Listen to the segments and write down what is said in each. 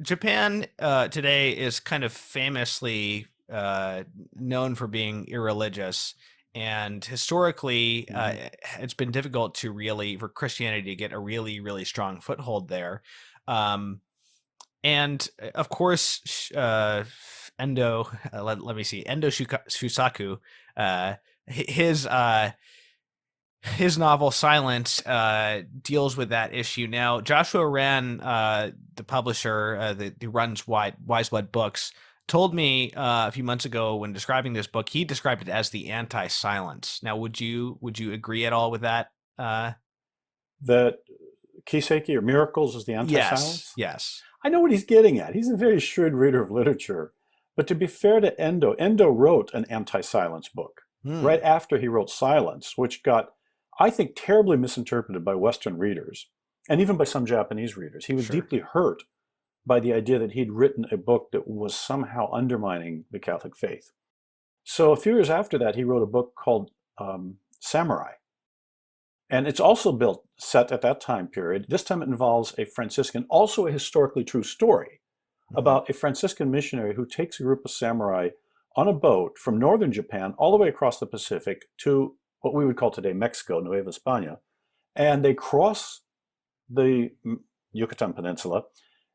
Japan today is kind of famously known for being irreligious, and historically, Hmm. it's been difficult to really for Christianity to get a really strong foothold there. Um, and of course, Endo, let me see, Shusaku, uh, his his novel Silence deals with that issue. Now, Joshua Ran, the publisher that who runs Wise Blood Books, told me a few months ago when describing this book, he described it as the anti-silence. Now, would you agree at all with that? That Kiseki or Miracles is the Yes, anti-silence? yes, I know what he's getting at. He's a very shrewd reader of literature. But to be fair to Endo, Endo wrote an anti-silence book right hmm, after he wrote Silence, which got, I think, terribly misinterpreted by Western readers and even by some Japanese readers. He was sure. deeply hurt by the idea that he'd written a book that was somehow undermining the Catholic faith. So a few years after that, he wrote a book called Samurai. And it's also built, set at that time period. This time it involves a Franciscan, also a historically true story Hmm. about a Franciscan missionary who takes a group of samurai on a boat from northern Japan all the way across the Pacific to what we would call today Mexico, Nueva España. And they cross the Yucatan Peninsula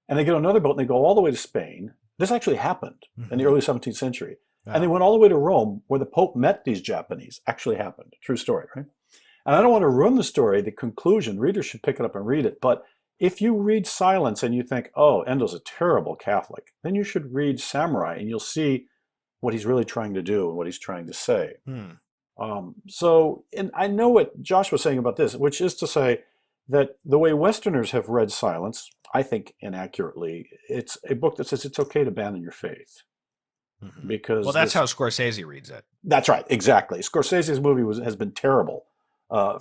and they get on another boat and they go all the way to Spain. This actually happened in the Hmm. early 17th century. And they Wow. went all the way to Rome where the Pope met these Japanese. Actually happened. True story, right? And I don't want to ruin the story, the conclusion. Readers should pick it up and read it. But if you read Silence and you think, oh, Endo's a terrible Catholic, then you should read Samurai and you'll see what he's really trying to do and what he's trying to say. Hmm. And I know what Josh was saying about this, which is to say that the way Westerners have read Silence, I think inaccurately, it's a book that says it's okay to abandon your faith Hmm. Well, because that's how this. Scorsese reads it. That's right, exactly. Scorsese's movie has been terrible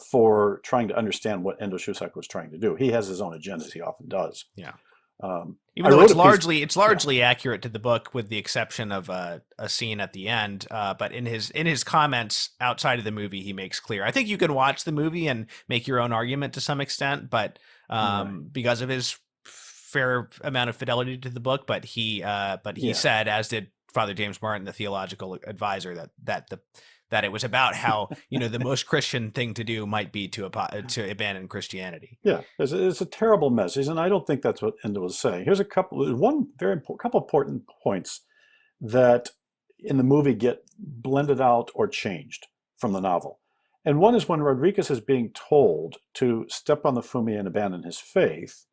for trying to understand what Endo Shusak was trying to do. He has his own agendas, he often does. Yeah. I Even though wrote it's a piece, yeah, largely accurate to the book, with the exception of a scene at the end. But in his comments outside of the movie, he makes clear. I think you can watch the movie and make your own argument to some extent, but right, because of his fair amount of fidelity to the book, but he yeah. said, as did Father James Martin, the theological advisor, that it was about how the most Christian thing to do might be to abandon Christianity. Yeah, it's a terrible message, and I don't think that's what Endo was saying. Here's a couple important points that in the movie get blended out or changed from the novel. And one is when Rodriguez is being told to step on the fumi and abandon his faith,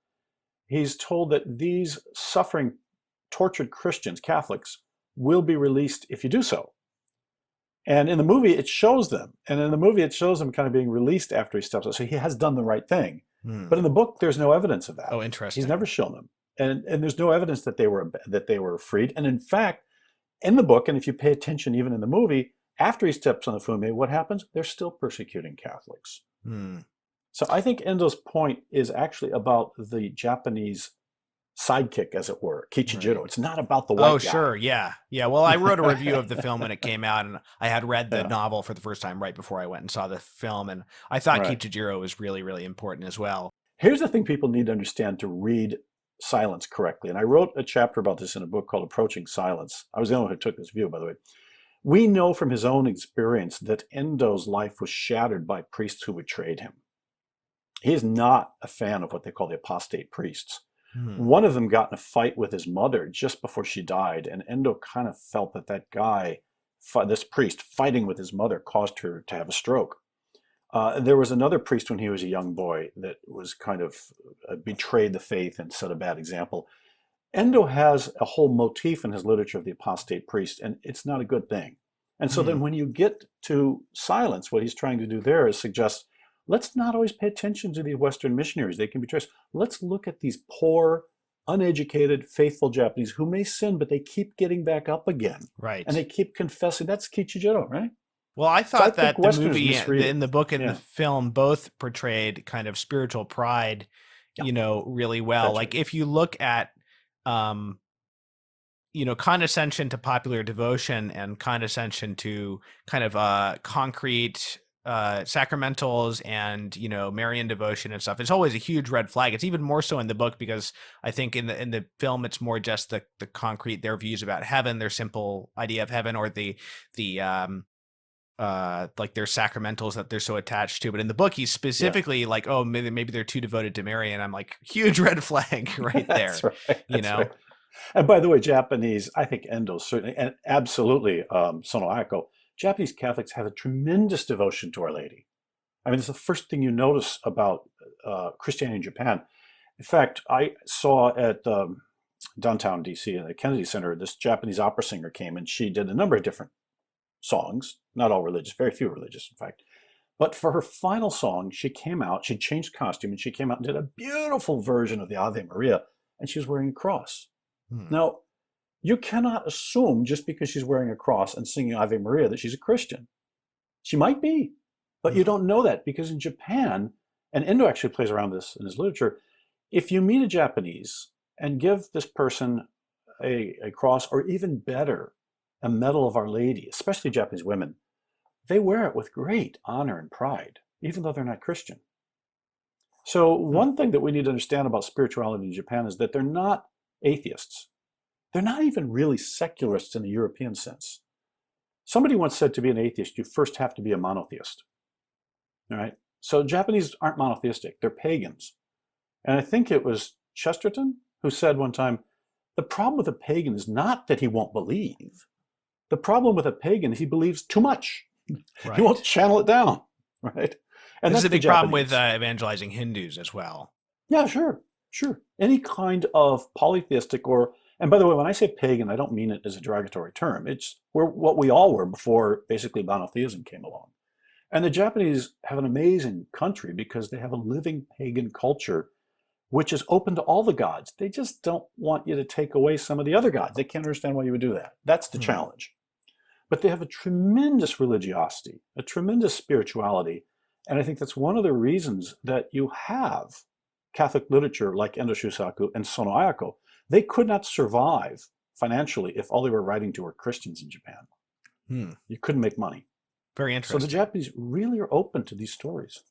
he's told that these suffering, tortured Christians, Catholics, will be released if you do so. And in the movie, it shows them. And in the movie, it shows him kind of being released after he steps out. So he has done the right thing. Hmm. But in the book, there's no evidence of that. Oh, He's interesting. never shown them. And there's no evidence that they were freed. And in fact, in the book, and if you pay attention even in the movie, after he steps on the fumi, what happens? They're still persecuting Catholics. Hmm. So I think Endo's point is actually about the Japanese sidekick, as it were, Right. Kichijiro. It's not about the Oh, white guy. sure. Yeah. Yeah. Well, I wrote a review of the film when it came out, and I had read the Yeah, novel for the first time right before I went and saw the film. And I thought right. Kichijiro was really important as well. Here's the thing people need to understand to read Silence correctly. And I wrote a chapter about this in a book called Approaching Silence. I was the only one who took this view, by the way. We know from his own experience that Endo's life was shattered by priests who betrayed him. He is not a fan of what they call the apostate priests. Hmm. One of them got in a fight with his mother just before she died, and Endo kind of felt that that guy, this priest, fighting with his mother caused her to have a stroke. There was another priest when he was a young boy that was kind of betrayed the faith and set a bad example. Endo has a whole motif in his literature of the apostate priest, and it's not a good thing. And so then Hmm. when you get to Silence, what he's trying to do there is suggest, let's not always pay attention to the Western missionaries. They can be traced. Let's look at these poor, uneducated, faithful Japanese who may sin, but they keep getting back up again. And Right. they keep confessing. That's Kichijiro, right? Well, I So I thought think that the Westerners movie, misread it. in the book and the Yeah, film, both portrayed kind of spiritual pride, yeah, really well. that's right. Like if you look at, um, condescension to popular devotion and condescension to kind of concrete sacramentals and Marian devotion and stuff, it's always a huge red flag. It's even more so in the book because I think in the film it's more just the concrete, their views about heaven, their simple idea of heaven, or the like their sacramentals that they're so attached to. But in the book he's Yeah, specifically like, oh, maybe they're too devoted to Mary, and I'm like, huge red flag right that's there, right. you That's know. right. And by the way, Japanese, I think Endo certainly, and absolutely Sono Ayako, Japanese Catholics have a tremendous devotion to Our Lady. I mean, it's the first thing you notice about Christianity in Japan. In fact, I saw at downtown DC in the Kennedy Center, this Japanese opera singer came and she did a number of different songs, not all religious, very few religious, in fact. But for her final song, she came out, she changed costume, and she came out and did a beautiful version of the Ave Maria, and she was wearing a cross. Hmm. Now, you cannot assume just because she's wearing a cross and singing Ave Maria that she's a Christian. She might be, but you Hmm. don't know that because in Japan, and Endo actually plays around this in his literature, if you meet a Japanese and give this person a cross, or even better, a medal of Our Lady, especially Japanese women, they wear it with great honor and pride, even though they're not Christian. So, Hmm. one thing that we need to understand about spirituality in Japan is that they're not atheists. They're not even really secularists in the European sense. Somebody once said to be an atheist, you first have to be a monotheist. All right. So Japanese aren't monotheistic, they're pagans. And I think it was Chesterton who said one time, the problem with a pagan is not that he won't believe. The problem with a pagan is he believes too much. He won't Right. channel it down, right? And This is that's a the big problem with Japanese. evangelizing Hindus as well. Yeah, sure, sure. Any kind of polytheistic or, and by the way, when I say pagan, I don't mean it as a derogatory term. It's what we all were before basically monotheism came along. And the Japanese have an amazing country because they have a living pagan culture which is open to all the gods. They just don't want you to take away some of the other gods. They can't understand why you would do that. That's the Hmm. challenge. But they have a tremendous religiosity, a tremendous spirituality. And I think that's one of the reasons that you have Catholic literature like Endo Shusaku and Sono Ayako. They could not survive financially if all they were writing to were Christians in Japan. Hmm. You couldn't make money. Very So the interesting. Japanese really are open to these stories.